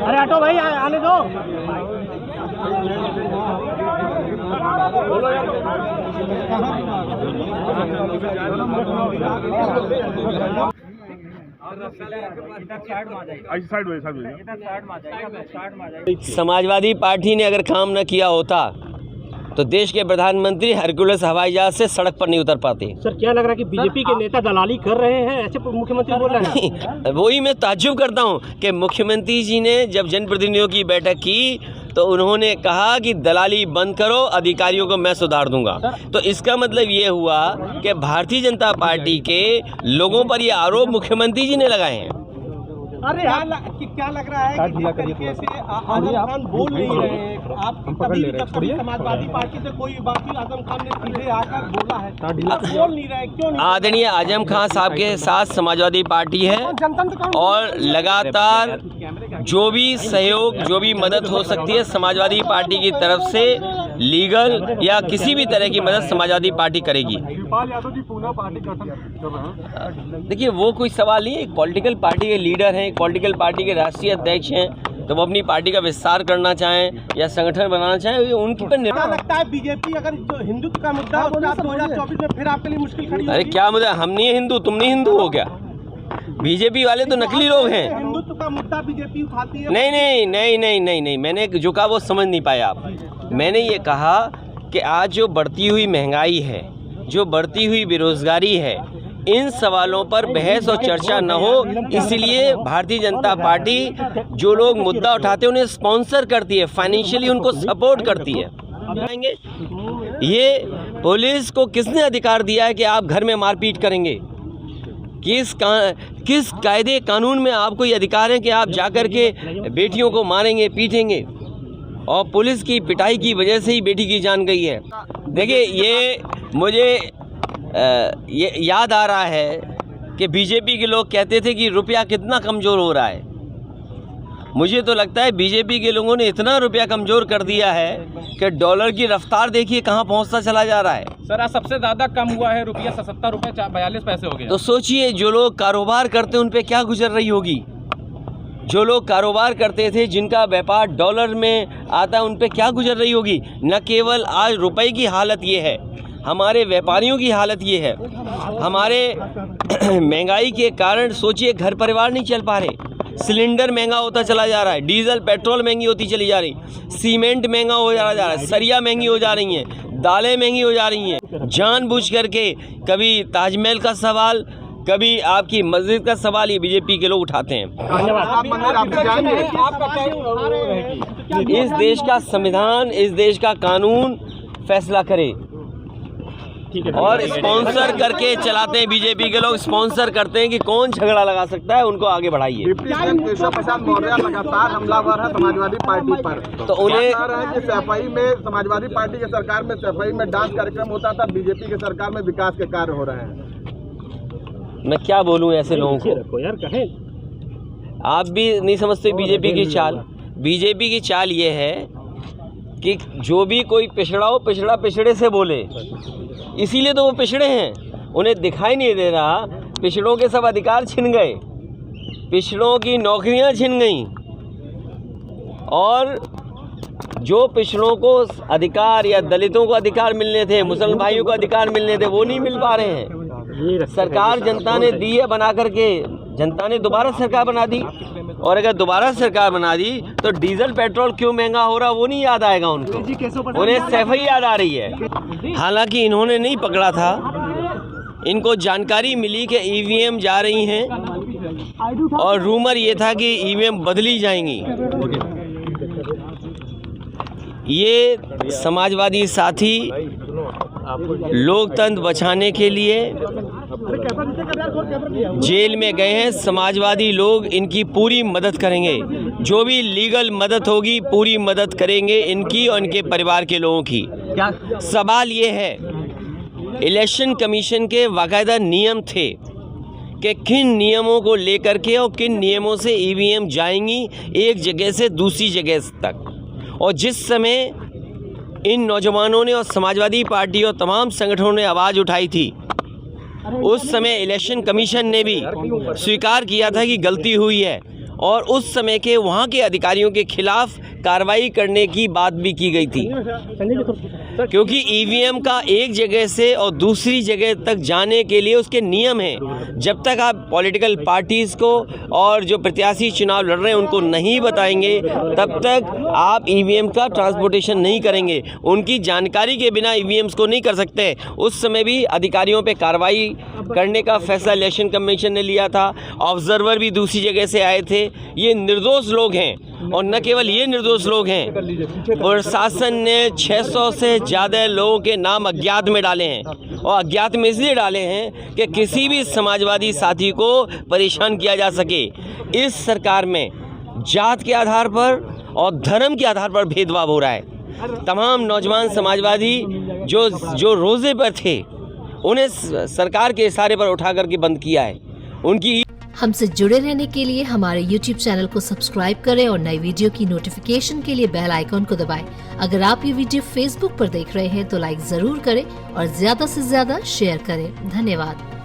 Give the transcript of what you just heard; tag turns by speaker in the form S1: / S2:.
S1: अरे हटो भाई, आने दो।
S2: समाजवादी पार्टी ने अगर काम न किया होता तो देश के प्रधानमंत्री हरकुलस हवाई जहाज से सड़क पर नहीं उतर पाते।
S1: सर, क्या लग रहा है कि बीजेपी के नेता दलाली कर रहे हैं, ऐसे मुख्यमंत्री बोल रहे हैं?
S2: वही मैं ताज्जुब करता हूँ कि मुख्यमंत्री जी ने जब जनप्रतिनिधियों की बैठक की तो उन्होंने कहा कि दलाली बंद करो, अधिकारियों को मैं सुधार दूंगा। तो इसका मतलब ये हुआ कि भारतीय जनता पार्टी के लोगों पर ये आरोप मुख्यमंत्री जी ने लगाए हैं।
S1: अरे क्या लग रहा है कि जिस तरीके से आजम खान बोल नहीं रहे हैं, आप कभी समाजवादी पार्टी से कोई बात नहीं, आजम खान ने सीधे आकर बोला है, बोल नहीं रहे, क्यों नहीं?
S2: आदरणीय आजम खान साहब के साथ समाजवादी पार्टी है और लगातार जो भी सहयोग, जो भी मदद हो सकती है समाजवादी पार्टी की तरफ से, लीगल या किसी भी तरह की मदद समाजवादी पार्टी करेगी। देखिए, वो कोई सवाल नहीं है। एक पॉलिटिकल पार्टी के लीडर हैं, एक पॉलिटिकल पार्टी के राष्ट्रीय अध्यक्ष हैं, तो वो अपनी पार्टी का विस्तार करना चाहें या संगठन बनाना चाहें, उनकी पर निर्भर।
S1: क्या लगता है बीजेपी अगर जो हिंदुत्व का मुद्दा 2024 में फिर आपके लिए मुश्किल खड़ी होगी?
S2: अरे क्या मुद्दा? हम नहीं हिंदू, तुम नहीं हिंदू हो क्या? बीजेपी वाले तो नकली लोग हैं।
S1: हिंदुत्व का मुद्दा बीजेपी उठाती है।
S2: नहीं, मैंने जो कहा वो समझ नहीं पाया आप। मैंने ये कहा कि आज जो बढ़ती हुई महंगाई है, जो बढ़ती हुई बेरोजगारी है, इन सवालों पर बहस और चर्चा न हो, इसलिए भारतीय जनता पार्टी जो लोग मुद्दा उठाते हैं उन्हें स्पॉन्सर करती है, फाइनेंशियली उनको सपोर्ट करती है। ये पुलिस को किसने अधिकार दिया है कि आप घर में मारपीट करेंगे? किस कायदे कानून में आपको ये अधिकार है कि आप जाकर के बेटियों को मारेंगे, पीटेंगे? और पुलिस की पिटाई की वजह से ही बेटी की जान गई है। देखिए, ये मुझे ये याद आ रहा है कि बीजेपी के लोग कहते थे कि रुपया कितना कमज़ोर हो रहा है। मुझे तो लगता है बीजेपी के लोगों ने इतना रुपया कमज़ोर कर दिया है कि डॉलर की रफ्तार देखिए कहाँ पहुँचता चला जा रहा है।
S3: सर, आज सबसे ज़्यादा कम हुआ है रुपया, 77 रुपये 42 पैसे हो गए।
S2: तो सोचिए, जो लोग कारोबार करते हैं उन पे क्या गुजर रही होगी। जो लोग कारोबार करते थे, जिनका व्यापार डॉलर में आता है, उन पे क्या गुजर रही होगी। न केवल आज रुपए की हालत ये है, हमारे व्यापारियों की हालत ये है। हमारे महंगाई के कारण सोचिए, घर परिवार नहीं चल पा रहे। सिलेंडर महंगा होता चला जा रहा है, डीजल पेट्रोल महंगी होती चली जा रही, सीमेंट महंगा हो जा रहा है, सरिया महंगी हो जा रही हैं, दालें महंगी हो जा रही हैं। जानबूझ करके कभी ताजमहल का सवाल, कभी आपकी मस्जिद का सवाल ये बीजेपी के लोग उठाते हैं। इस देश का संविधान, इस देश का कानून फैसला करे और स्पॉन्सर करके चलाते हैं। बीजेपी के लोग स्पॉन्सर करते हैं कि कौन झगड़ा लगा सकता है, उनको आगे बढ़ाइए।
S4: केशव प्रसाद मौर्य लगातार हमलावर है समाजवादी पार्टी पर,
S2: तो उन्हें
S4: कि सफाई में, समाजवादी पार्टी की सरकार में सफाई में डांस कार्यक्रम होता था, बीजेपी की सरकार में विकास के कार्य हो रहे हैं।
S2: मैं क्या बोलूं ऐसे लोगों को?
S1: यार कहे
S2: आप भी नहीं समझते बीजेपी की चाल। बीजेपी की चाल ये है कि जो भी कोई पिछड़ा हो, पिछड़ा पिछड़े से बोले, इसीलिए तो वो पिछड़े हैं। उन्हें दिखाई नहीं दे रहा, पिछड़ों के सब अधिकार छिन गए, पिछड़ों की नौकरियां छिन गईं, और जो पिछड़ों को अधिकार या दलितों को अधिकार मिलने थे, मुसलमान भाइयों को अधिकार मिलने थे, वो नहीं मिल पा रहे हैं। सरकार जनता ने दी है बना करके, जनता ने दोबारा सरकार बना दी, और अगर दोबारा सरकार बना दी तो डीजल पेट्रोल क्यों महंगा हो रहा वो नहीं याद आएगा उनको, उन्हें सफाई याद आ रही है। हालांकि इन्होंने नहीं पकड़ा था, इनको जानकारी मिली कि ईवीएम जा रही हैं, और रूमर ये था कि ईवीएम बदली जाएंगी। ये समाजवादी साथी लोकतंत्र बचाने के लिए जेल में गए हैं। समाजवादी लोग इनकी पूरी मदद करेंगे, जो भी लीगल मदद होगी पूरी मदद करेंगे इनकी और इनके परिवार के लोगों की। सवाल ये है, इलेक्शन कमीशन के बाकायदा नियम थे कि किन नियमों को लेकर के और किन नियमों से ईवीएम जाएंगी एक जगह से दूसरी जगह तक। और जिस समय इन नौजवानों ने और समाजवादी पार्टी और तमाम संगठनों ने आवाज़ उठाई थी उस समय इलेक्शन कमीशन ने भी स्वीकार किया था कि गलती हुई है और उस समय के वहाँ के अधिकारियों के खिलाफ कार्रवाई करने की बात भी की गई थी, क्योंकि ईवीएम का एक जगह से और दूसरी जगह तक जाने के लिए उसके नियम हैं। जब तक आप पॉलिटिकल पार्टीज़ को और जो प्रत्याशी चुनाव लड़ रहे हैं उनको नहीं बताएंगे, तब तक आप ईवीएम का ट्रांसपोर्टेशन नहीं करेंगे। उनकी जानकारी के बिना ईवीएम्स को नहीं कर सकते। उस समय भी अधिकारियों पे कार्रवाई करने का फैसला इलेक्शन कमीशन ने लिया था। ऑब्जर्वर भी दूसरी जगह से आए थे। ये निर्दोष लोग हैं और न केवल ये निर्दोष लोग हैं, प्रशासन ने 600 से ज़्यादा लोगों के नाम अज्ञात में डाले हैं और अज्ञात में इसलिए डाले हैं कि किसी भी समाजवादी साथी को परेशान किया जा सके। इस सरकार में जात के आधार पर और धर्म के आधार पर भेदभाव हो रहा है। तमाम नौजवान समाजवादी जो रोज़े पर थे उन्हें सरकार के इशारे पर उठा करके बंद किया है। उनकी
S5: हमसे जुड़े रहने के लिए हमारे YouTube चैनल को सब्सक्राइब करें और नई वीडियो की नोटिफिकेशन के लिए बेल आइकॉन को दबाएं। अगर आप ये वीडियो Facebook पर देख रहे हैं तो लाइक जरूर करें और ज्यादा से ज्यादा शेयर करें। धन्यवाद।